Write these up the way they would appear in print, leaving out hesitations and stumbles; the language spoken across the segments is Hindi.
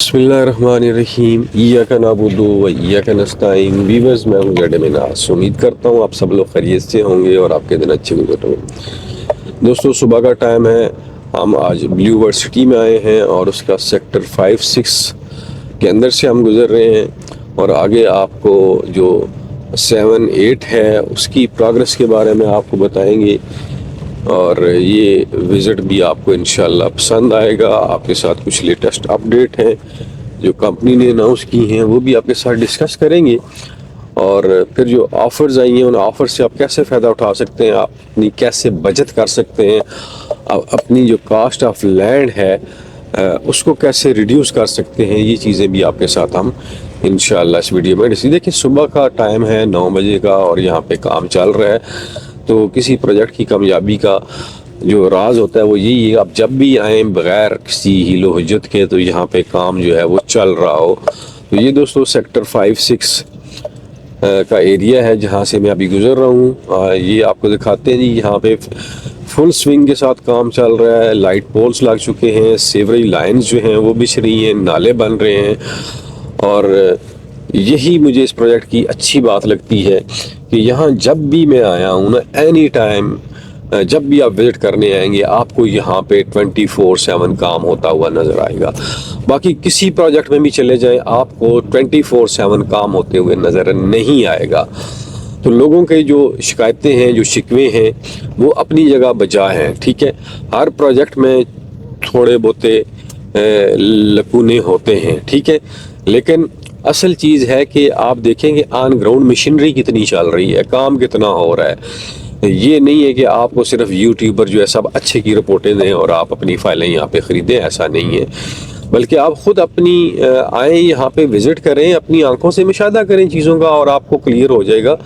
बिस्मिल्लाहिर्रहमानिर्रहीम इय्याका नअबुदु व इय्याका नस्तईन। वीवर्स, मैं हूँ जेड मिनास। उम्मीद करता हूँ आप सब लोग खैरियत से होंगे और आपके दिन अच्छे गुजर रहे होंगे। दोस्तों, सुबह का टाइम है। हम आज ब्लू वर्ड सिटी में आए हैं और उसका सेक्टर 5-6 के अंदर से हम गुजर रहे हैं और आगे आपको जो 7-8 है उसकी प्रोग्रेस के बारे में आपको बताएंगे और ये विज़िट भी आपको इंशाल्लाह पसंद आएगा। आपके साथ कुछ लेटेस्ट अपडेट हैं जो कंपनी ने अनाउंस की हैं वो भी आपके साथ डिस्कस करेंगे और फिर जो ऑफ़र्स आई हैं उन ऑफ़र से आप कैसे फ़ायदा उठा सकते हैं, आप अपनी कैसे बचत कर सकते हैं, आप अपनी जो कास्ट ऑफ लैंड है उसको कैसे रिड्यूस कर सकते हैं, ये चीज़ें भी आपके साथ हम इंशाल्लाह इस वीडियो में देखिए। सुबह का टाइम है 9 बजे का और यहाँ पे काम चल रहा है। तो किसी प्रोजेक्ट की कामयाबी का जो राज होता है वो यही है, आप जब भी आएँ बग़ैर किसी हीलो हुज्जत के तो यहाँ पे काम जो है वो चल रहा हो। तो ये दोस्तों सेक्टर 5-6 का एरिया है जहाँ से मैं अभी गुजर रहा हूँ। ये आपको दिखाते हैं जी, यहाँ पे फुल स्विंग के साथ काम चल रहा है। लाइट पोल्स लग चुके हैं, सीवरेज लाइन्स जो हैं वो बिछ रही हैं, नाले बन रहे हैं और यही मुझे इस प्रोजेक्ट की अच्छी बात लगती है कि यहाँ जब भी मैं आया हूँ ना, एनी टाइम जब भी आप विज़िट करने आएंगे आपको यहाँ पे 24/7 काम होता हुआ नज़र आएगा। बाकी किसी प्रोजेक्ट में भी चले जाएं आपको 24/7 काम होते हुए नज़र नहीं आएगा। तो लोगों के जो शिकायतें हैं, जो शिकवे हैं, वो अपनी जगह बजा हैं, ठीक है। हर प्रोजेक्ट में थोड़े बहुते लकूने होते हैं, ठीक है, लेकिन असल चीज़ है कि आप देखेंगे ऑन ग्राउंड मशीनरी कितनी चल रही है, काम कितना हो रहा है। ये नहीं है कि आपको सिर्फ यूट्यूबर जो है सब अच्छे की रिपोर्टें दें और आप अपनी फाइलें यहाँ पे ख़रीदें, ऐसा नहीं है। बल्कि आप ख़ुद अपनी आएँ यहाँ पे विज़िट करें, अपनी आंखों से मुशाहिदा करें चीज़ों का और आपको क्लियर हो जाएगा।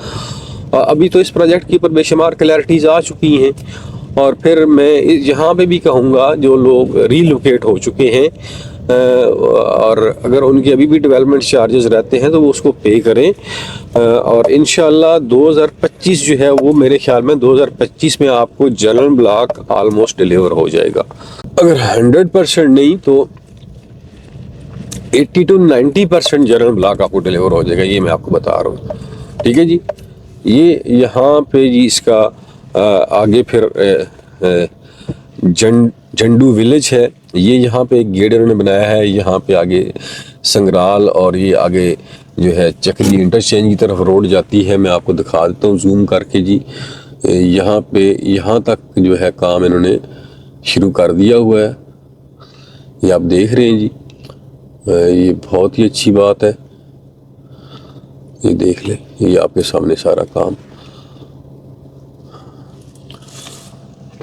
अभी तो इस प्रोजेक्ट के ऊपर बेशुमार क्लैरिटीज़ आ चुकी हैं और फिर मैं यहाँ पे भी कहूँगा जो लोग रीलोकेट हो चुके हैं और अगर उनके अभी भी डेवलपमेंट चार्जेस रहते हैं तो वो उसको पे करें और इंशाल्लाह 2025 जो है वो मेरे ख्याल में 2025 में आपको जनरल ब्लॉक ऑलमोस्ट डिलीवर हो जाएगा। अगर 100% नहीं तो 80 to 90% जनरल ब्लॉक आपको डिलीवर हो जाएगा, ये मैं आपको बता रहा हूँ, ठीक है जी। ये यहाँ पे जी इसका आगे फिर झंडू विलेज है, ये यहाँ पे एक गेट इन्होंने बनाया है। यहाँ पे आगे संगराल और ये आगे जो है चकली इंटरचेंज की तरफ रोड जाती है। मैं आपको दिखा देता हूँ जूम करके जी। यहाँ पे यहाँ तक जो है काम इन्होंने शुरू कर दिया हुआ है, ये आप देख रहे हैं जी। ये बहुत ही अच्छी बात है, ये देख ले, ये आपके सामने सारा काम।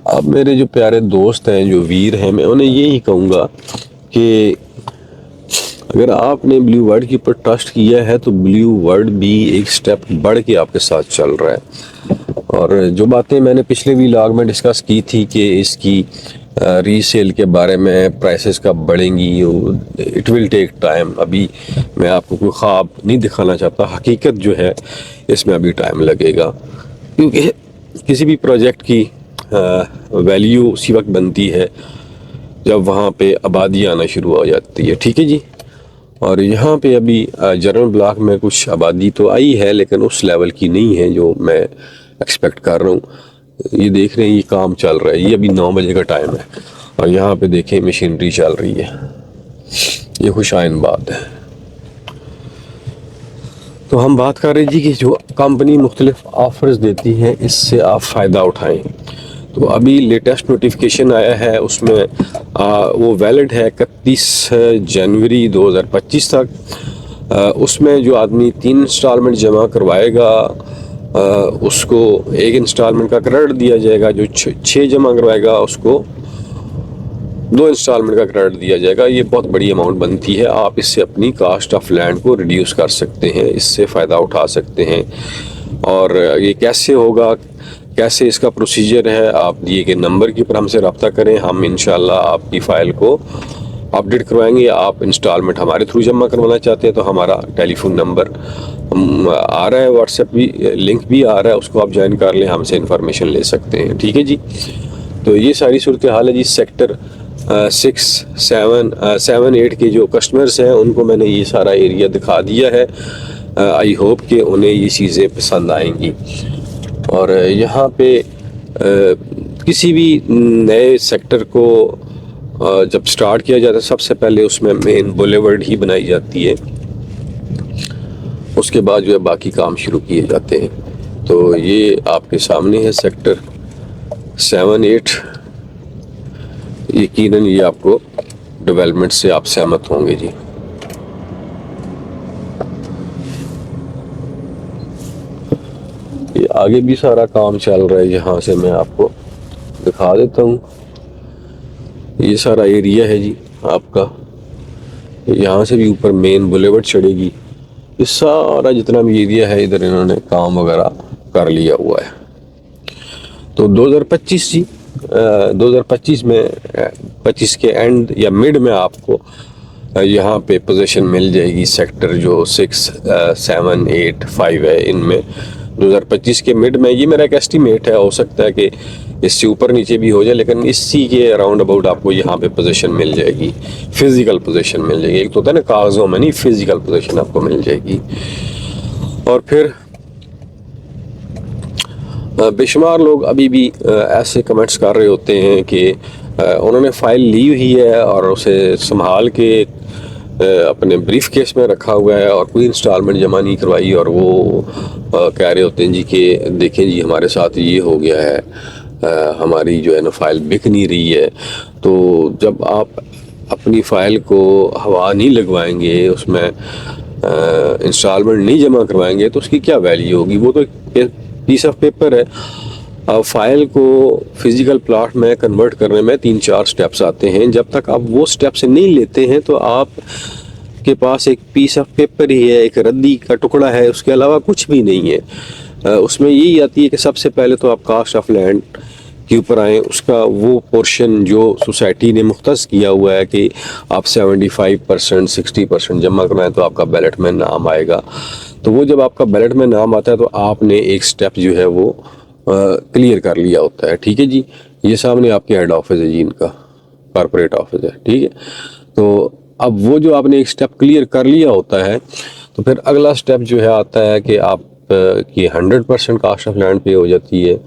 अब मेरे जो प्यारे दोस्त हैं, जो वीर हैं, मैं उन्हें यही कहूँगा कि अगर आपने ब्लू वर्ड के ऊपर ट्रस्ट किया है तो ब्लू वर्ड भी एक स्टेप बढ़ के आपके साथ चल रहा है। और जो बातें मैंने पिछले व्लॉग में डिस्कस की थी कि इसकी रीसेल के बारे में प्राइसेस कब बढ़ेंगी, इट विल टेक टाइम। अभी मैं आपको कोई ख्वाब नहीं दिखाना चाहता, हकीकत जो है इसमें अभी टाइम लगेगा, क्योंकि किसी भी प्रोजेक्ट की वैल्यू उसी वक्त बनती है जब वहाँ पे आबादी आना शुरू हो जाती है, ठीक है जी। और यहाँ पे अभी जनरल ब्लॉक में कुछ आबादी तो आई है लेकिन उस लेवल की नहीं है जो मैं एक्सपेक्ट कर रहा हूँ। ये देख रहे हैं, ये काम चल रहा है, ये अभी 9 बजे का टाइम है और यहाँ पे देखें मशीनरी चल रही है, ये खुशाइन बात है। तो हम बात कर रहे जी कि जो कंपनी मुख्तलिफ ऑफर्स देती है इससे आप फ़ायदा उठाएं। तो अभी लेटेस्ट नोटिफिकेशन आया है, उसमें वो वैलिड है 31 जनवरी 2025 तक। उसमें जो आदमी 3 इंस्टॉलमेंट जमा करवाएगा उसको 1 इंस्टॉलमेंट का क्रेडिट दिया जाएगा, जो 6 जमा करवाएगा उसको 2 इंस्टॉलमेंट का क्रेडिट दिया जाएगा। ये बहुत बड़ी अमाउंट बनती है, आप इससे अपनी कास्ट ऑफ लैंड को रिड्यूस कर सकते हैं, इससे फ़ायदा उठा सकते हैं। और ये कैसे होगा, कैसे इसका प्रोसीजर है, आप दिए गए नंबर के ऊपर हमसे रब्ता करें, हम इंशाल्लाह आपकी फ़ाइल को अपडेट करवाएंगे। आप इंस्टॉलमेंट हमारे थ्रू जमा करवाना चाहते हैं तो हमारा टेलीफोन नंबर आ रहा है, व्हाट्सएप भी लिंक भी आ रहा है, उसको आप ज्वाइन कर लें, हमसे इंफॉर्मेशन ले सकते हैं, ठीक है जी। तो ये सारी सूरत हाल है जी सेक्टर सेवन एट के जो कस्टमर्स हैं उनको मैंने ये सारा एरिया दिखा दिया है। आई होप कि उन्हें ये चीज़ें पसंद आएंगी। और यहाँ पे किसी भी नए सेक्टर को जब स्टार्ट किया जाता है सबसे पहले उसमें मेन बुलेवर्ड ही बनाई जाती है, उसके बाद जो है बाकी काम शुरू किए जाते हैं। तो ये आपके सामने है सेक्टर 7-8। यकीनन ये आपको डेवलपमेंट से आप सहमत होंगे जी। ये आगे भी सारा काम चल रहा है, यहाँ से मैं आपको दिखा देता हूँ। ये सारा एरिया है जी आपका, यहाँ से भी ऊपर मेन बुलेवर्ड चढ़ेगी। ये सारा जितना भी एरिया है इधर इन्होंने काम वगैरह कर लिया हुआ है। तो 2025 जी 2025 में 25 के एंड या मिड में आपको यहाँ पे पोजीशन मिल जाएगी सेक्टर जो 6, 7, 8, 5 है। इनमें 2025 के मिड में, ये मेरा एक एस्टीमेट है, हो सकता है कि इससे ऊपर नीचे भी हो जाए, लेकिन इसी के अराउंड अबाउट आपको यहाँ पे पोजीशन मिल जाएगी, फिजिकल पोजीशन मिल जाएगी। एक तो होता है ना कागजों में, नहीं, फिजिकल पोजीशन आपको मिल जाएगी। और फिर बेशुमार लोग अभी भी ऐसे कमेंट्स कर रहे होते हैं कि उन्होंने फ़ाइल ली हुई है और उसे संभाल के अपने ब्रीफ केस में रखा हुआ है और कोई इंस्टॉलमेंट जमा नहीं करवाई, और वो कह रहे होते हैं जी कि देखें जी हमारे साथ ये हो गया है, हमारी जो है ना फ़ाइल बिक नहीं रही है। तो जब आप अपनी फ़ाइल को हवा नहीं लगवाएंगे, उसमें इंस्टॉलमेंट नहीं जमा करवाएंगे, तो उसकी क्या वैल्यू होगी? वो तो एक पीस ऑफ पेपर है। फाइल को फिजिकल प्लॉट में कन्वर्ट करने में 3-4 स्टेप्स आते हैं। जब तक आप वो स्टेप्स नहीं लेते हैं तो आप के पास एक पीस ऑफ पेपर ही है, एक रद्दी का टुकड़ा है, उसके अलावा कुछ भी नहीं है। उसमें यही आती है कि सबसे पहले तो आप कास्ट ऑफ लैंड के ऊपर आए, उसका वो पोर्शन जो सोसाइटी ने मुख्तस किया हुआ है कि आप 75%, 60% जमा करवाएं तो आपका बैलेट में नाम आएगा। तो वो जब आपका बैलेट में नाम आता है तो आपने एक स्टेप जो है वो क्लियर कर लिया होता है। ठीक है जी, ये सामने आपके हेड ऑफिस है जी, इनका कॉर्पोरेट ऑफिस है। ठीक है, तो अब वो जो आपने एक स्टेप क्लियर कर लिया होता है तो फिर अगला स्टेप जो है आता है कि आप की 100% कास्ट ऑफ लैंड पे हो जाती है।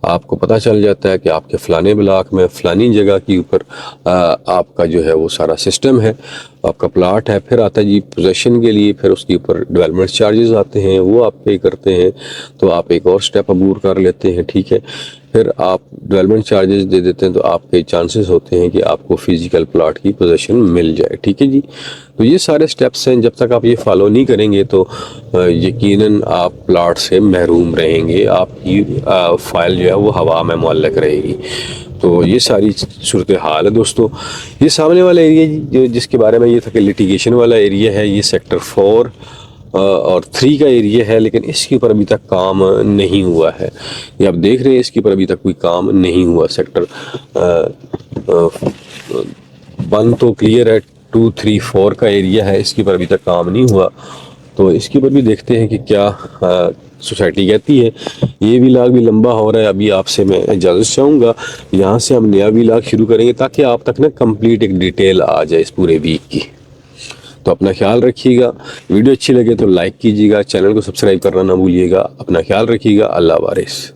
आपको पता चल जाता है कि आपके फ़लाने ब्लॉक में फ़लानी जगह के ऊपर आपका जो है वो सारा सिस्टम है, आपका प्लाट है। फिर आता है जी पोजेसन के लिए, फिर उसके ऊपर डेवलपमेंट चार्जेस आते हैं, वो आप पे करते हैं, तो आप एक और स्टेप अबूर कर लेते हैं। ठीक है, फिर आप डेवलपमेंट चार्जेस दे देते हैं तो आपके चांसेस होते हैं कि आपको फिजिकल प्लाट की पोजीशन मिल जाए। ठीक है जी, तो ये सारे स्टेप्स हैं, जब तक आप ये फॉलो नहीं करेंगे तो यकीनन आप प्लाट से महरूम रहेंगे, आपकी फाइल जो है वो हवा में मुअल्लक रहेगी। तो ये सारी सूरत हाल है दोस्तों। ये सामने वाला एरिया जिसके बारे में ये था कि लिटिगेशन वाला एरिया है, ये सेक्टर 4 और 3 का एरिया है, लेकिन इसके ऊपर अभी तक काम नहीं हुआ है। ये आप देख रहे हैं, इसके ऊपर अभी तक कोई काम नहीं हुआ। सेक्टर 1 तो क्लियर है, 2, 3, 4 का एरिया है, इसके ऊपर अभी तक काम नहीं हुआ। तो इसके ऊपर भी देखते हैं कि क्या सोसाइटी कहती है। ये व्लॉग भी लंबा हो रहा है, अभी आपसे मैं इजाज़त चाहूँगा। यहाँ से हम नया व्लॉग शुरू करेंगे ताकि आप तक ना कंप्लीट एक डिटेल आ जाए इस पूरे वीक की। तो अपना ख्याल रखिएगा, वीडियो अच्छी लगे तो लाइक कीजिएगा, चैनल को सब्सक्राइब करना ना भूलिएगा। अपना ख्याल रखिएगा, अल्लाह वारिस।